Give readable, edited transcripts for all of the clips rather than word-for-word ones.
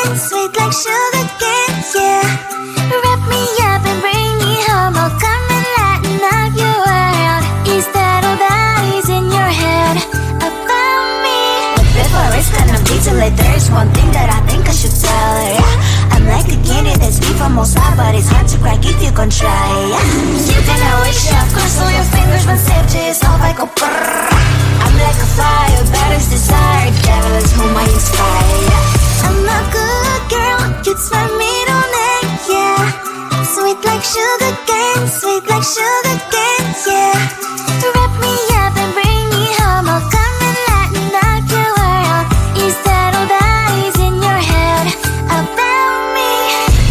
cane, sweet like sugar cane, yeah. Wrap me up and bring me home, I'll come and lighten up your world. Is that all that is in your head about me? But before it's gonna be too late, there's one thing that I think I should tell her, yeah. I'm like a candy that's deep from outside, but it's hard to crack if you can try, yeah. You can always shove, cross all your fingers when safety is off, I go brrrr. I'm like a fire, balance desire, devil is whom I inspire, yeah. I'm a good girl, it's my middle name, yeah. Sweet like sugar cane, sweet like sugar cane, yeah. Wrap me up and bring me home, I'll come and lighten up your world. Is that all that is in your head about me?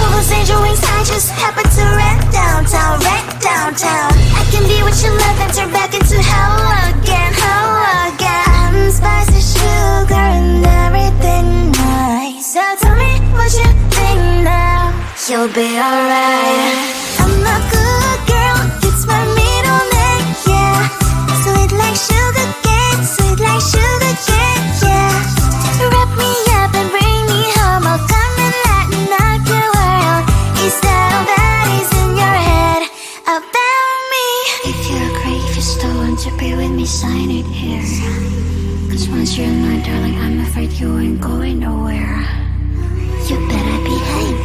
All those angel wings I just happen to rent downtown, rent downtown. I can be what you love and turn back into hell again, hell again. I'm spicy sugar and everything nice. So tell me what you think now. You'll be alright. I'm a good girl, it's my middle name, yeah. Sweet like sugar cane, sweet like sugar cane, yeah. Wrap me up and bring me home, I'll come and lighten up your world. Is that all that is in your head about me? If you agree, if you still want to be with me, sign it here. Cause once you're mine, darling, I'm afraid you ain't going nowhere. You better behave,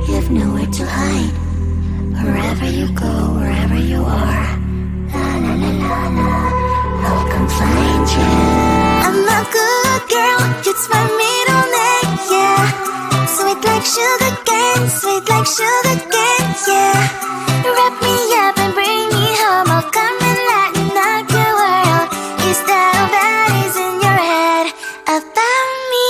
you have nowhere to hide. Wherever you go, wherever you are, la la la la la, I'll come find you. I'm a good girl, it's my middle name, yeah. Sweet like sugar cane, sweet like sugar cane, yeah. Wrap me up and bring me home, I'll come and lighten up your world. Is that all that is in your head about me?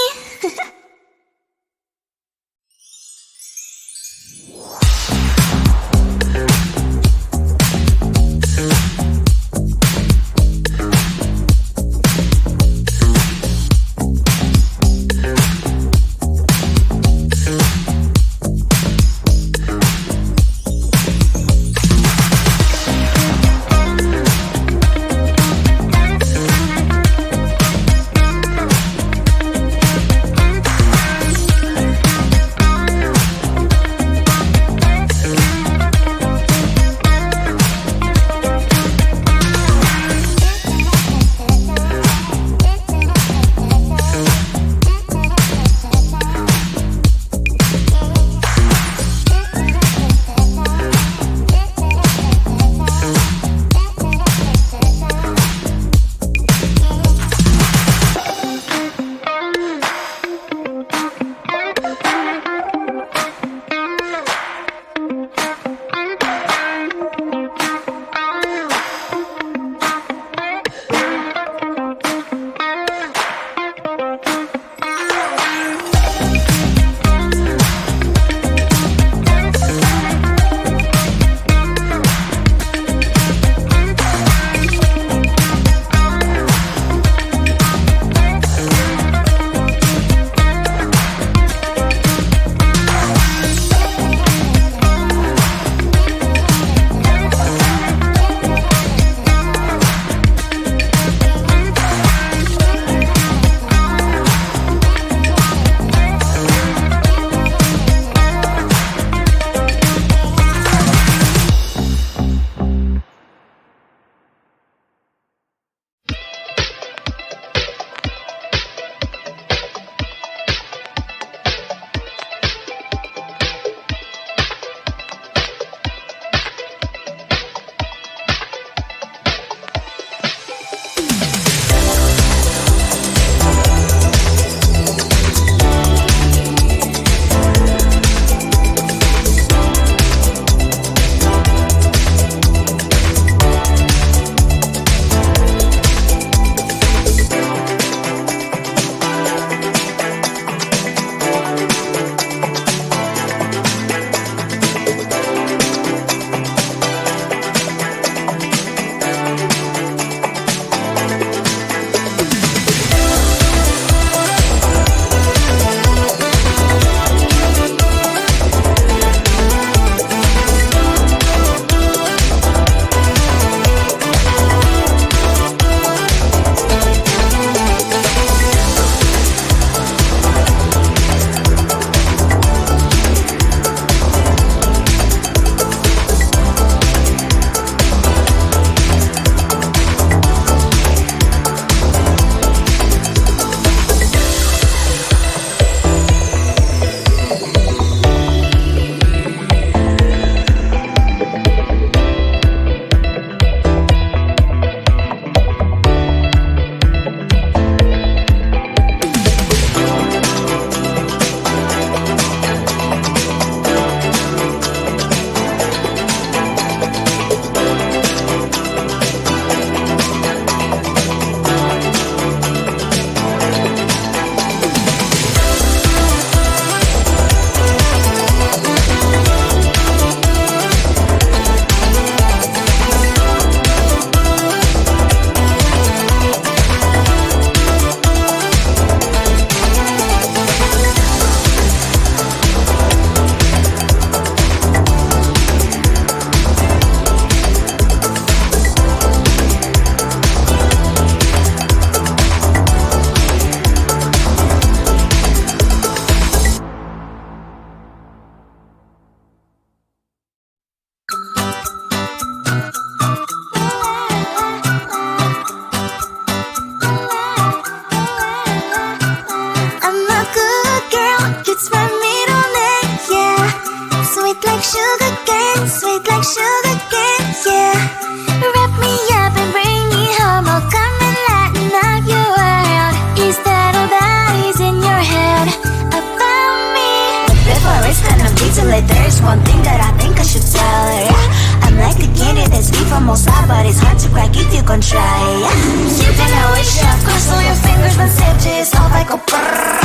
it. There's one thing that I think I should tell her, yeah. I'm like a candy that's deep from outside, but it's hard to crack if you gon' try, yeah. You can always shove, cross all your fingers when safety is off, I go brrrr.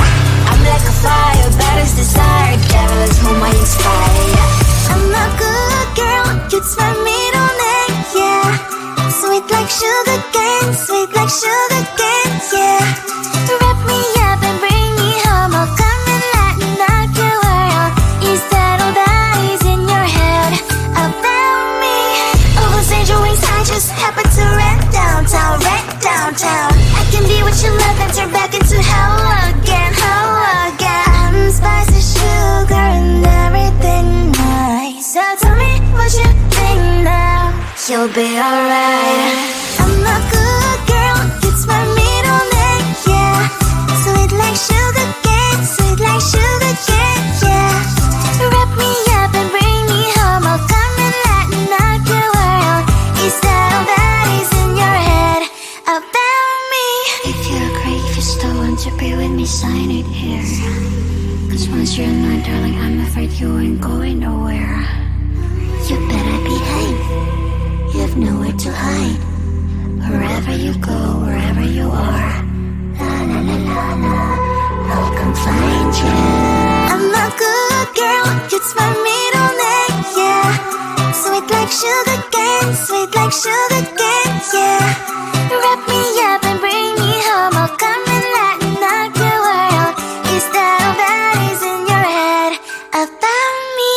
I'm like a fire, baddest desire, devil is whom I inspire, yeah. I'm a good girl, you'd smell me on it, yeah. Sweet like sugar cane, sweet like sugar cane, yeah. Wrap me up and bring me home, I'll come and lighten up your world. Is that all that is in your head about me? Over angel wings, I just happen to rent downtown, I can be what you love and turn back into hell again, I'm spicy sugar and everything nice. So tell me what you think now, you'll be alright. I'm a good girl, it's my middle name, yeah. Sweet like sugar cane, sweet like sugar cane, yeah. Wrap me up and bring me home, I'll come and lighten up your world. Is that all that is in your head about me? If you agree, if you still want to be with me, sign it here. Cause once you're mine, darling, I'm afraid you ain't going nowhere. You better behave, you have nowhere to hide. Wherever you go, wherever you are, la la la la la, I'll come find you. I'm a good girl, it's my middle name, yeah. Sweet like sugar cane, sweet like sugar cane, yeah. Wrap me up and bring me home, I'll come and lighten up your world. Is that all that is in your head about me?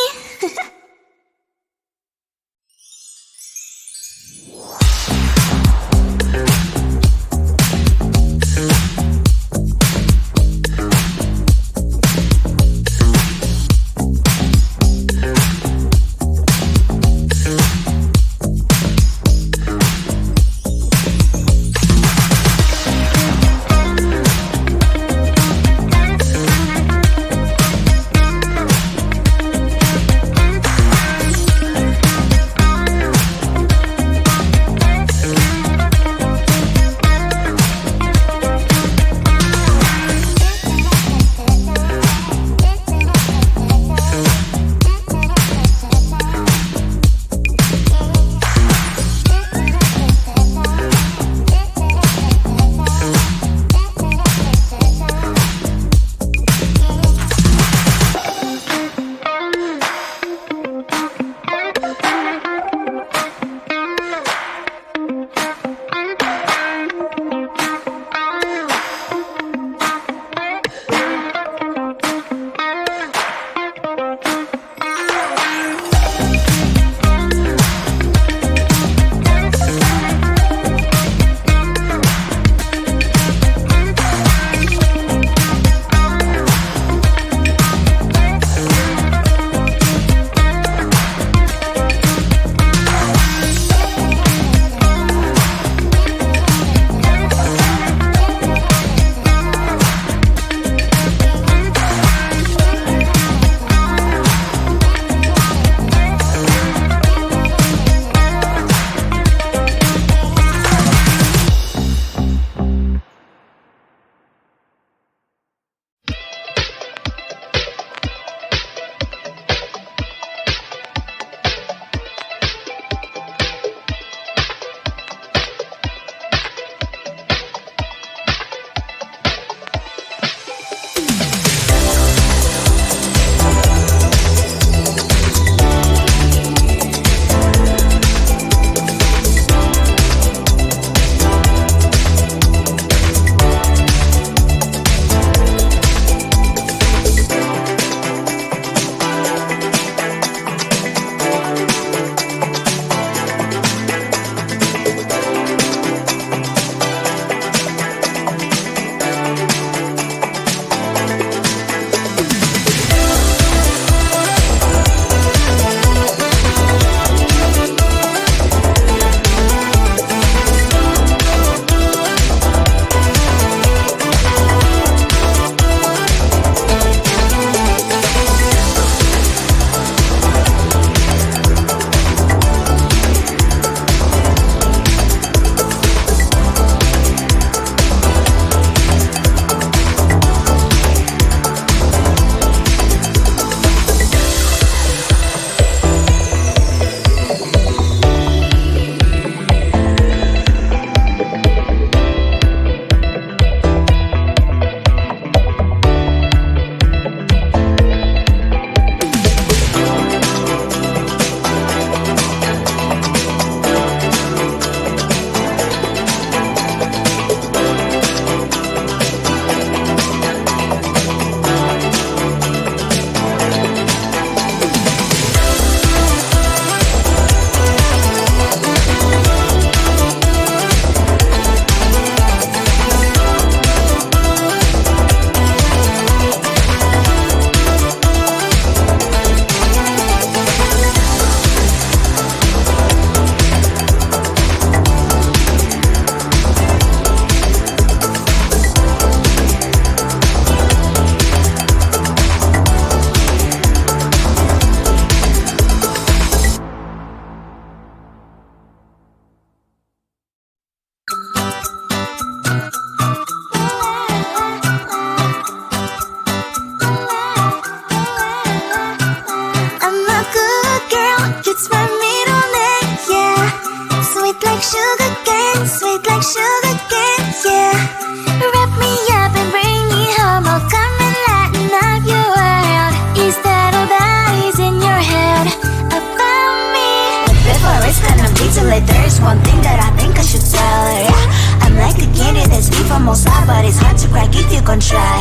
beef on most side, but it's hard to crack if you gon' try.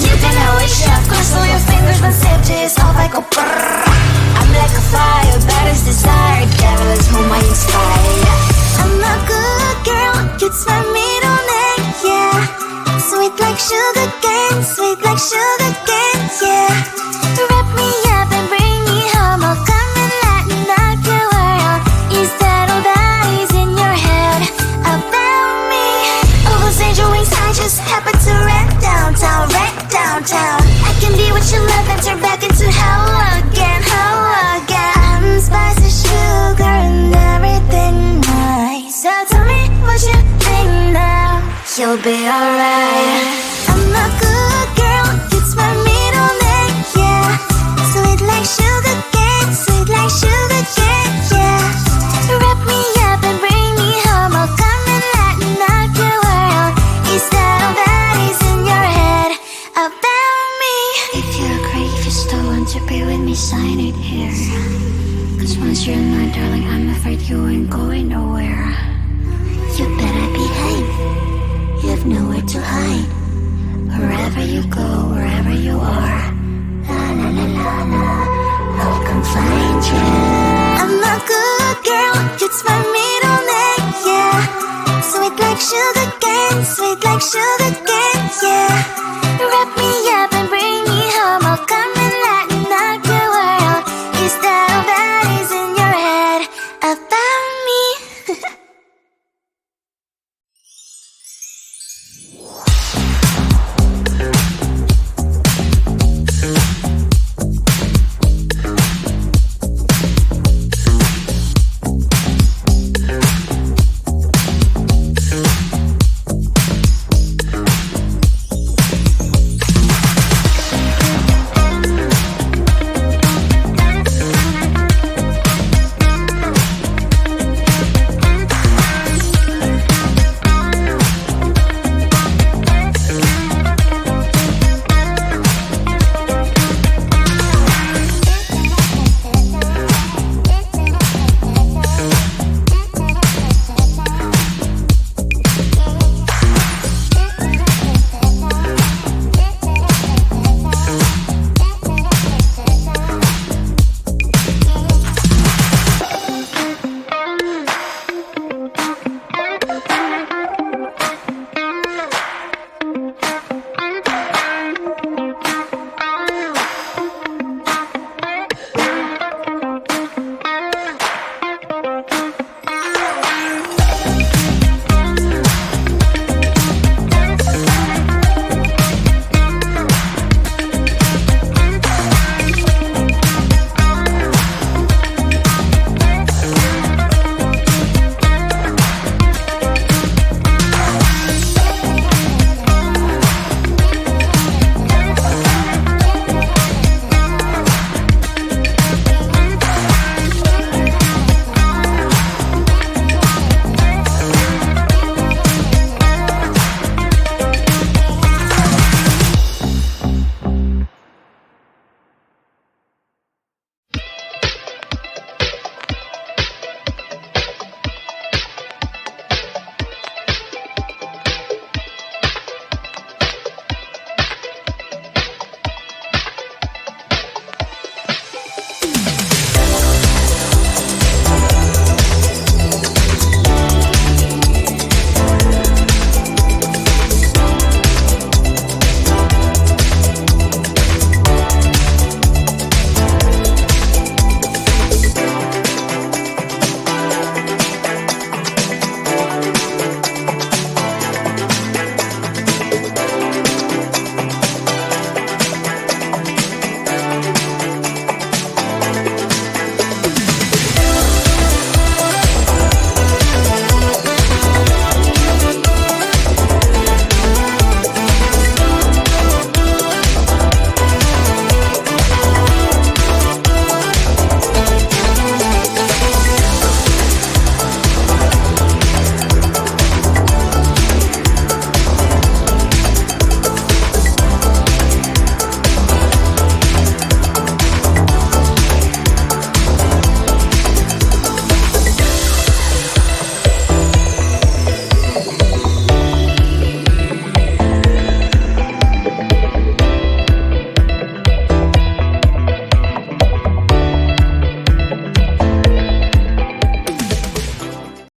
You can always shove, cross all your fingers when safety is off. I go brrrr. I'm like a fire, baddest desire, devil is whom I inspire. I'm a good girl, cute smile middle name, yeah. Sweet like sugar cane, sweet like sugar cane, yeah. Wrap me up and bring me home, I'll come and let me knock your world. Is that all that is in your head about me? Oh, those angel wings, I just happen to rent downtown, I can be what you love and turn back into hell again, I'm spicy sugar and everything nice. So tell me what you think now, you'll be alright. I'm a good girl, it's my middle name, yeah. Sweet like sugar cane, sweet like sugar cane, yeah. Wrap me up and bring me home, I'll come and let me knock your world. Is that all that is in your head about me? If you agree, if you still want to be with me, sign it here. Cause once you're in my darling, I'm afraid you ain't going nowhere. You better behave, you have nowhere to hide. Wherever you go, wherever you are, la la la la la, I'll come find you. I'm a good girl, it's my middle name, yeah. Sweet like sugar cane, sweet like sugar